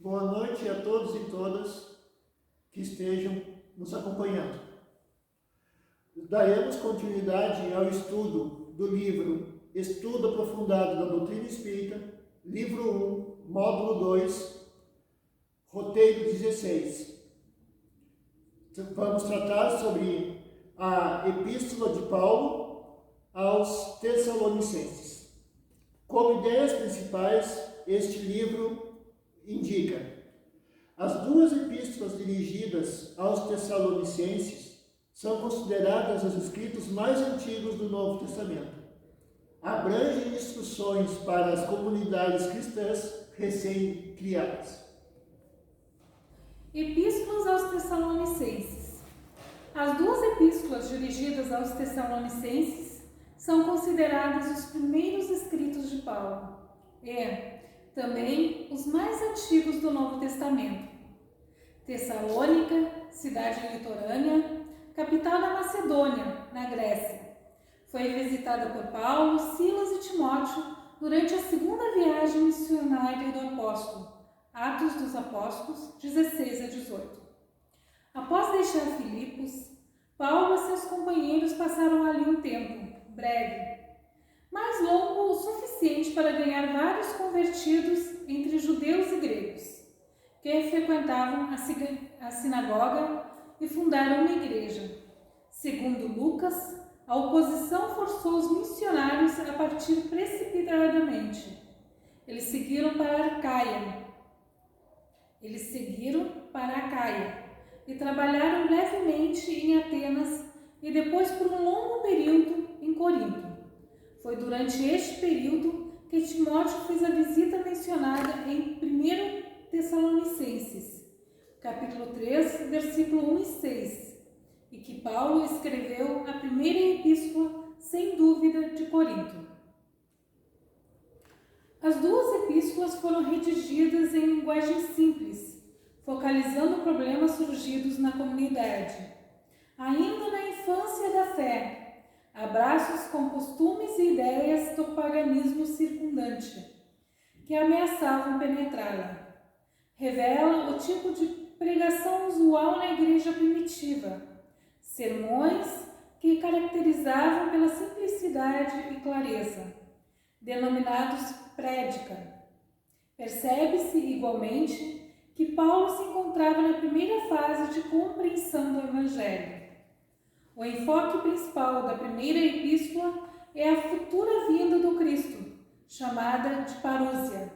boa noite a todos e todas que estejam nos acompanhando. Daremos continuidade ao estudo do livro Estudo Aprofundado da Doutrina Espírita, livro 1, módulo 2, roteiro 16. Vamos tratar sobre a Epístola de Paulo aos Tessalonicenses. Como ideias principais, este livro indica: as duas epístolas dirigidas aos Tessalonicenses são consideradas os escritos mais antigos do Novo Testamento. Abrangem instruções para as comunidades cristãs recém-criadas. Epístolas aos Tessalonicenses. As duas epístolas dirigidas aos Tessalonicenses são consideradas os primeiros escritos de Paulo e também os mais antigos do Novo Testamento. Tessalônica, cidade litorânea, capital da Macedônia, na Grécia. Foi visitada por Paulo, Silas e Timóteo durante a segunda viagem missionária do apóstolo, Atos dos Apóstolos, 16 a 18. Após deixar Filipos, Paulo e seus companheiros passaram ali um tempo breve, mas longo o suficiente para ganhar vários convertidos entre judeus e gregos, que frequentavam a sinagoga e fundaram uma igreja. Segundo Lucas, a oposição forçou os missionários a partir precipitadamente. Eles seguiram para a Caia e trabalharam levemente em Atenas e depois por um longo período em Corinto. Foi durante este período que Timóteo fez a visita mencionada em 1 Tessalonicenses, capítulo 3, versículo 1 e 6, e que Paulo escreveu a primeira epístola, sem dúvida, de Corinto. As duas epístolas foram redigidas em linguagem simples, focalizando problemas surgidos na comunidade. Ainda na infância da fé, abraços com costumes e ideias do paganismo circundante, que ameaçavam penetrá-la. Revela o tipo de pregação usual na igreja primitiva, sermões que caracterizavam pela simplicidade e clareza, denominados prédica. Percebe-se, igualmente, que Paulo se encontrava na primeira fase de compreensão do Evangelho. O enfoque principal da primeira epístola é a futura vinda do Cristo, chamada de parúsia.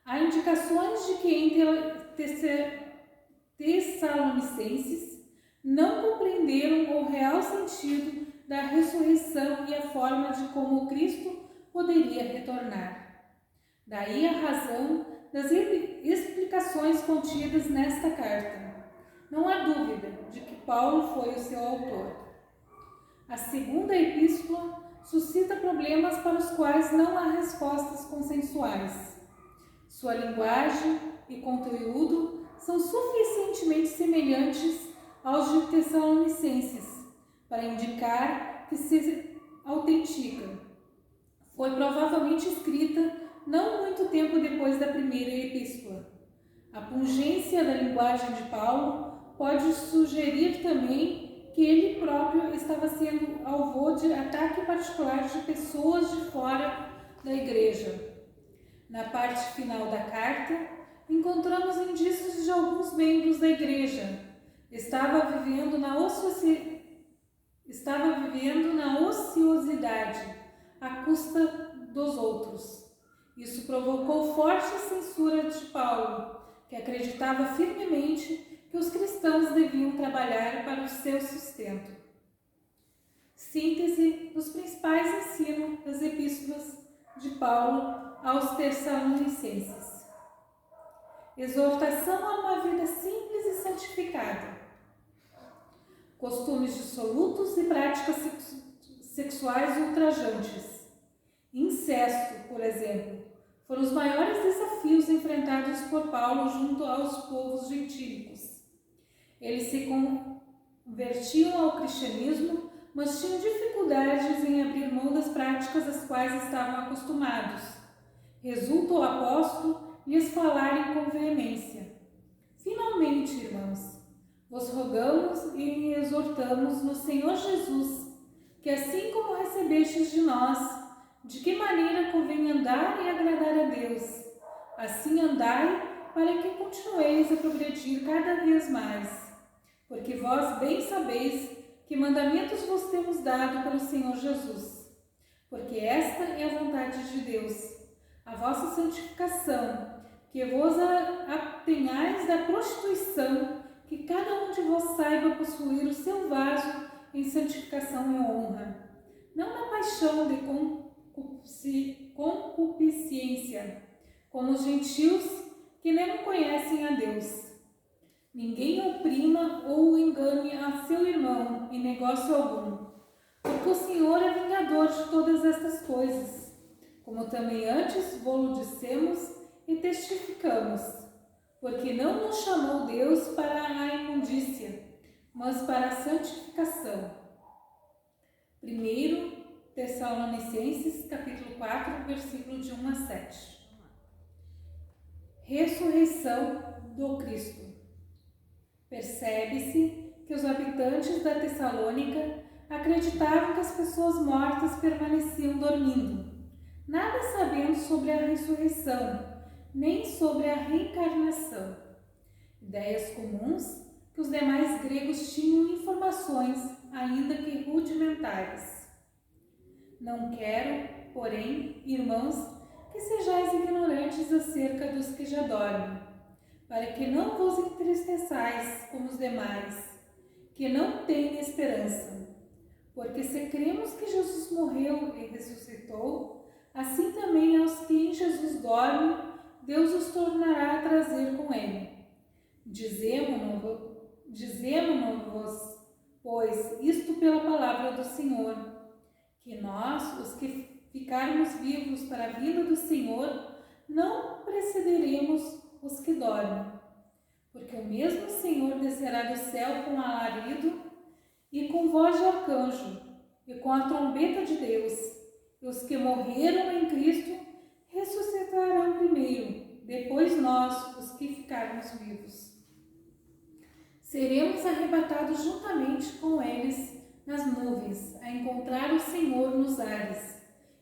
Há indicações de que em Tessalonicenses não compreenderam o real sentido da ressurreição e a forma de como o Cristo poderia retornar. Daí a razão das explicações contidas nesta carta. Não há dúvida de que Paulo foi o seu autor. A segunda epístola suscita problemas para os quais não há respostas consensuais. Sua linguagem e conteúdo são suficientemente semelhantes aos de Tessalonicenses para indicar que se autentica. Foi provavelmente escrita não muito tempo depois da primeira epístola. A pungência da linguagem de Paulo pode sugerir também que ele próprio estava sendo alvo de ataque particular de pessoas de fora da igreja. Na parte final da carta, encontramos indícios de alguns membros da igreja. Estava vivendo na ociosidade à custa dos outros. Isso provocou forte censura de Paulo, que acreditava firmemente que os cristãos deviam trabalhar para o seu sustento. Síntese dos principais ensinos das epístolas de Paulo aos Tessalonicenses. Exortação a uma vida simples e santificada. Costumes dissolutos e práticas sexuais ultrajantes. Incesto, por exemplo, foram os maiores desafios enfrentados por Paulo junto aos povos gentílicos. Eles se convertiam ao cristianismo, mas tinham dificuldades em abrir mão das práticas às quais estavam acostumados. Resulta o apóstolo lhes falarem com veemência. Finalmente, irmãos, vos rogamos e exortamos no Senhor Jesus, que assim como recebestes de nós, de que maneira convém andar e agradar a Deus, assim andai para que continueis a progredir cada vez mais. Porque vós bem sabeis que mandamentos vos temos dado pelo Senhor Jesus. Porque esta é a vontade de Deus, a vossa santificação, que vos abtenhais da prostituição, que cada um de vós saiba possuir o seu vaso em santificação e honra, não na paixão de concupiscência, como os gentios que nem conhecem a Deus. Ninguém oprima ou engane a seu irmão em negócio algum, porque o Senhor é vingador de todas estas coisas, como também antes vos dissemos e testificamos, porque não nos chamou Deus para a imundícia, mas para a santificação. 1 Tessalonicenses, capítulo 4, versículo de 1 a 7. Ressurreição do Cristo. Percebe-se que os habitantes da Tessalônica acreditavam que as pessoas mortas permaneciam dormindo, nada sabendo sobre a ressurreição, nem sobre a reencarnação. Ideias comuns que os demais gregos tinham informações, ainda que rudimentares. Não quero, porém, irmãos, que sejais ignorantes acerca dos que já dormem, para que não vos entristeçais como os demais, que não têm esperança. Porque se cremos que Jesus morreu e ressuscitou, assim também aos que em Jesus dormem, Deus os tornará a trazer com ele. Dizemo-nos, pois, isto pela palavra do Senhor, que nós, os que ficarmos vivos para a vinda do Senhor, não precederemos os que dormem. Porque o mesmo Senhor descerá do céu com alarido e com voz de arcanjo e com a trombeta de Deus, e os que morreram em Cristo ressuscitarão primeiro, depois nós, os que ficarmos vivos. Seremos arrebatados juntamente com eles nas nuvens, a encontrar o Senhor nos ares,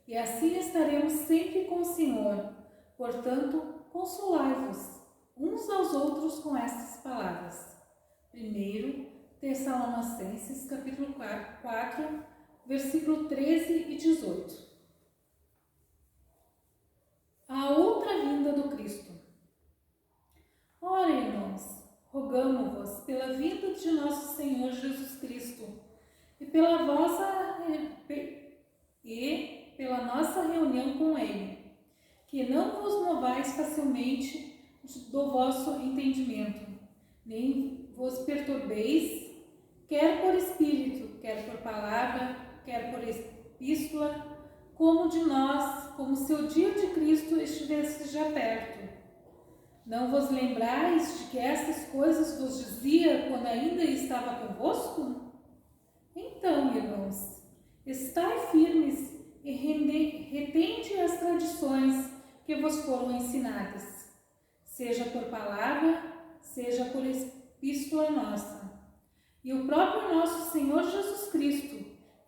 e assim estaremos sempre com o Senhor. Portanto, consolai-vos uns aos outros com estas palavras. 1 Tessalonicenses, capítulo 4, versículo 13 e 18. A outra vinda do Cristo. Ora, irmãos, rogamo-vos pela vinda de nosso Senhor Jesus Cristo e pela nossa reunião com Ele, que não vos movais facilmente do vosso entendimento, nem vos perturbeis, quer por espírito, quer por palavra, quer por epístola, como se o dia de Cristo estivesse já perto. Não vos lembrais de que estas coisas vos dizia quando ainda estava convosco? Então, irmãos, estai firmes e retende as tradições que vos foram ensinadas, seja por palavra, seja por epístola nossa. E o próprio nosso Senhor Jesus Cristo,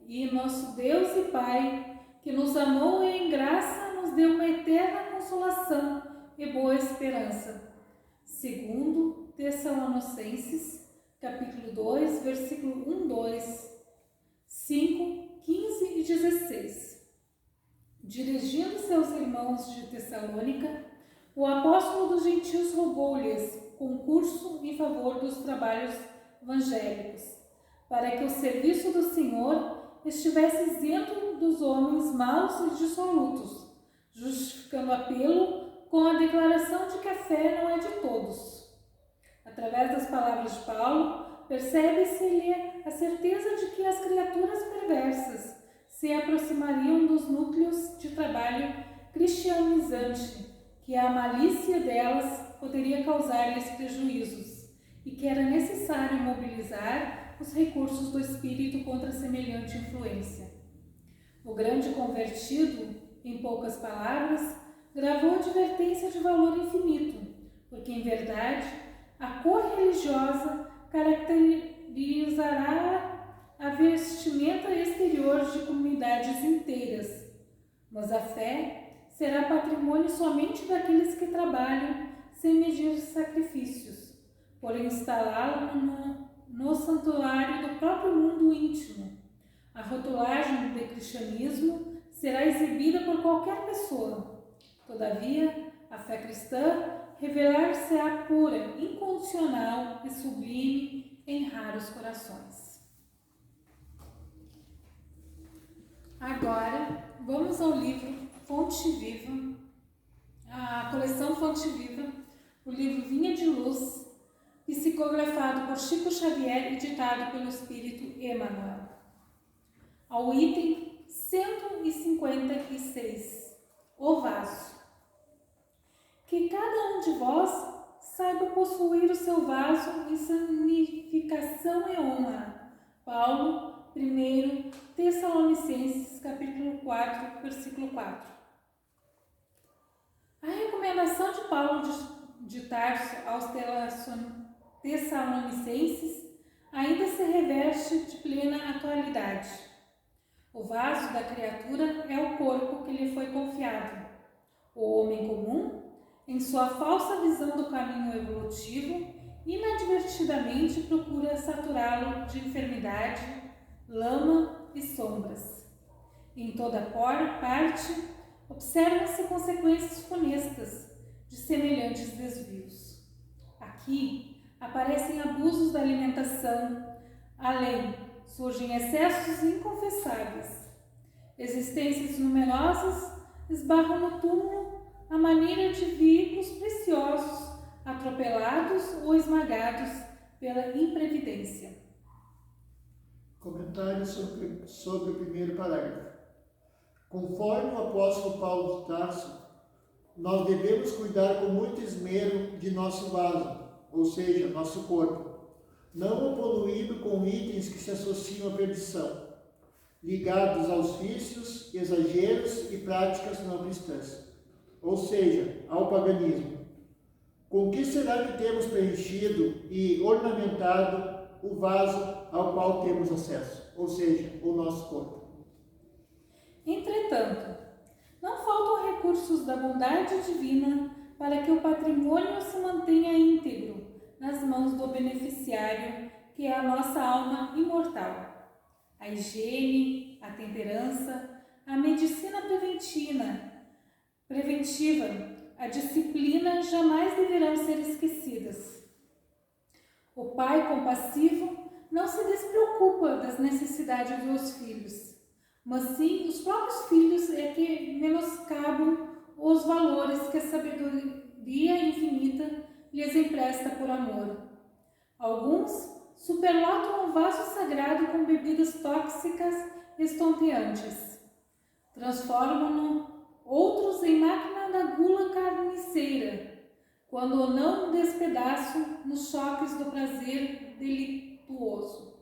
e nosso Deus e Pai, que nos amou e em graça nos deu uma eterna consolação e boa esperança. 2 Tessalonicenses, capítulo 2, versículo 1, 2, 5, 15 e 16. Dirigindo-se aos irmãos de Tessalônica, o apóstolo dos gentios rogou-lhes concurso em favor dos trabalhos evangélicos, para que o serviço do Senhor estivesse isento dos homens maus e dissolutos, justificando apelo com a declaração de que a fé não é de todos. Através das palavras de Paulo, percebe-se-lhe a certeza de que as criaturas perversas se aproximariam dos núcleos de trabalho cristianizante, que a malícia delas poderia causar-lhes prejuízos, e que era necessário mobilizar os recursos do espírito contra semelhante influência. O grande convertido, em poucas palavras, gravou advertência de valor infinito, porque, em verdade, a cor religiosa caracterizará a vestimenta exterior de comunidades inteiras, mas a fé será patrimônio somente daqueles que trabalham sem medir sacrifícios, por instalá-lo no santuário do próprio mundo íntimo. A rotulagem de cristianismo será exibida por qualquer pessoa. Todavia, a fé cristã revelar-se-á pura, incondicional e sublime em raros corações. Agora, vamos ao livro Fonte Viva, a coleção Fonte Viva, o livro Vinha de Luz, psicografado por Chico Xavier e ditado pelo Espírito Emmanuel. Ao item 156, o vaso. Que cada um de vós saiba possuir o seu vaso em santificação e honra. Paulo, 1 Tessalonicenses, capítulo 4, versículo 4. A recomendação de Paulo de Tarso aos Tessalonicenses ainda se reveste de plena atualidade. O vaso da criatura é o corpo que lhe foi confiado. O homem comum, em sua falsa visão do caminho evolutivo, inadvertidamente procura saturá-lo de enfermidade, lama e sombras. Em toda parte, observam-se consequências funestas de semelhantes desvios. Aqui aparecem abusos da alimentação, além surgem excessos inconfessáveis. Existências numerosas esbarram no túmulo à maneira de veículos preciosos, atropelados ou esmagados pela imprevidência. Comentário sobre o primeiro parágrafo. Conforme o apóstolo Paulo de Tarso, nós devemos cuidar com muito esmero de nosso vaso, ou seja, nosso corpo, não o poluído com itens que se associam à perdição, ligados aos vícios, exageros e práticas não cristãs, ou seja, ao paganismo. Com que será que temos preenchido e ornamentado o vaso ao qual temos acesso, ou seja, o nosso corpo? Entretanto, não faltam recursos da bondade divina para que o patrimônio se mantenha íntegro nas mãos do beneficiário, que é a nossa alma imortal. A higiene, a temperança, a medicina preventiva, a disciplina jamais deverão ser esquecidas. O pai compassivo não se despreocupa das necessidades dos filhos, mas sim os próprios filhos é que menoscabam os valores que a sabedoria infinita lhes empresta por amor. Alguns superlotam o vaso sagrado com bebidas tóxicas e estonteantes. Transformam-no outros em máquina da gula carniceira, quando o não despedaçam nos choques do prazer delituoso.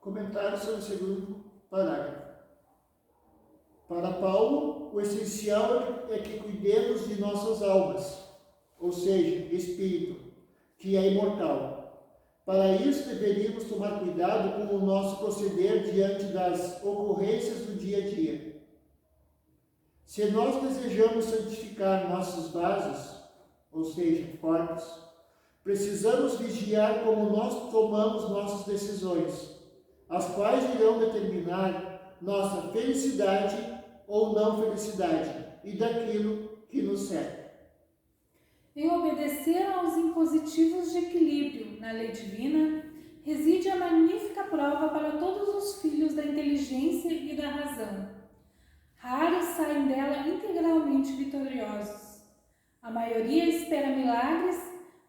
Comentário sobre o segundo parágrafo. Para Paulo, o essencial é que cuidemos de nossas almas, ou seja, espírito, que é imortal. Para isso, deveríamos tomar cuidado com o nosso proceder diante das ocorrências do dia a dia. Se nós desejamos santificar nossos vasos, ou seja, corpos, precisamos vigiar como nós tomamos nossas decisões, as quais irão determinar nossa felicidade ou não felicidade e daquilo que nos cerca. Em obedecer aos impositivos de equilíbrio na lei divina, reside a magnífica prova para todos os filhos da inteligência e da razão. Raros saem dela integralmente vitoriosos. A maioria espera milagres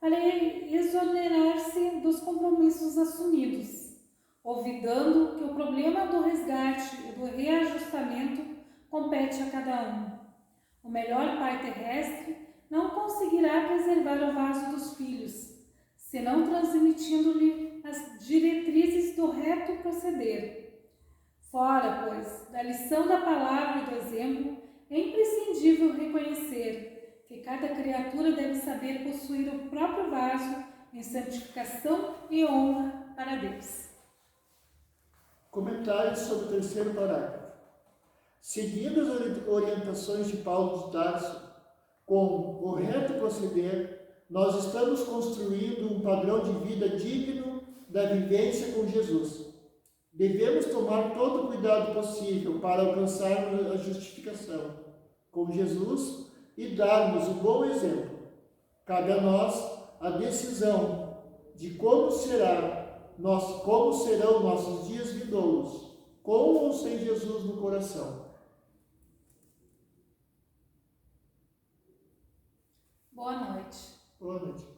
para exonerar-se dos compromissos assumidos, olvidando que o problema do resgate e do reajustamento compete a cada um. O melhor pai terrestre não conseguirá preservar o vaso dos filhos, senão transmitindo-lhe as diretrizes do reto proceder. Fora, pois, da lição da palavra e do exemplo, é imprescindível reconhecer que cada criatura deve saber possuir o próprio vaso em santificação e honra para Deus. Comentários sobre o terceiro parágrafo. Seguindo as orientações de Paulo de Tarso, com o reto proceder, nós estamos construindo um padrão de vida digno da vivência com Jesus. Devemos tomar todo o cuidado possível para alcançarmos a justificação com Jesus e darmos um bom exemplo. Cabe a nós a decisão de como serão nossos dias vindouros, com ou sem Jesus no coração. Boa noite. Boa noite.